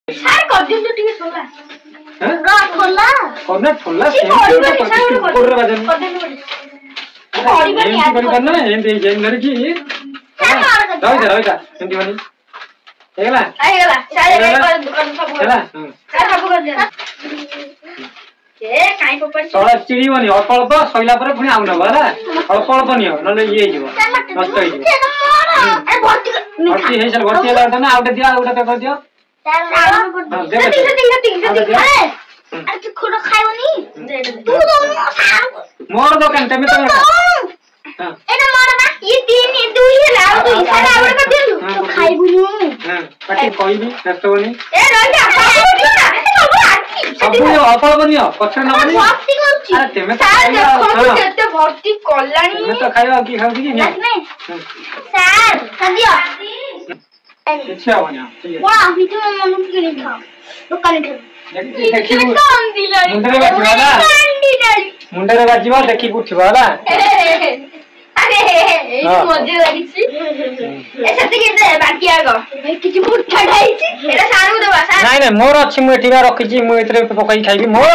sir କରିଦିଅନ୍ତୁ ଟିକେ ଠୋଲା ଠୋଲା କରନା ଠୋଲା କୋଡରେ ବାଜନି କରିବନି କରି କରନା ଏମିତି ଜେନ୍ ଧରିକି ରହିଥା ଏମିତି ବନି ହେଇଗଲା ସାର୍ ହେଲା ସବୁ କରିଦିଅନ୍ତୁ କାଇଁ ପପାଡ଼ି ତଳେ ଚିଡ଼ିବନି ଅଳ୍ପ ଅଳ୍ପ ସଇଲା ପରେ ପୁଣି ଆଉ ନେବ ହେଲା ଅଳ୍ପ ଅଳ୍ପ ନିଅ ନହେଲେ ଇଏ ହେଇଯିବ ନଷ୍ଟ ହେଇଯିବ ଭର୍ତ୍ତି ହେଇସାର ଭର୍ତ୍ତି ହେଲା ନା ଆଉ ଗୋଟେ ଦିଅ ଆଉ ଗୋଟେ ପେପର ଦିଅ ମୋର ଦୋକାନ ତମେ ତ କହିବି ବ୍ୟସ୍ତ ହବନି ସବୁ ଅଳ୍ପ ଅଳ୍ପ ନିଅ ପଛରେ ନବନି ତେମେ ତ ଖାଇବା ଆଉ କିଏ ଖାଉଛି କି କିଛି ହବନି ମୁଣ୍ଡରେ ବାଜିବ ଦେଖିକି ଉଠିବ ହେଲା ନାଇଁ ନାଇଁ ମୋର ଅଛି ମୁଁ ଏଠି ରଖିଛି ମୁଁ ଏଥିରେ ପକେଇକି ଖାଇବି ମୋର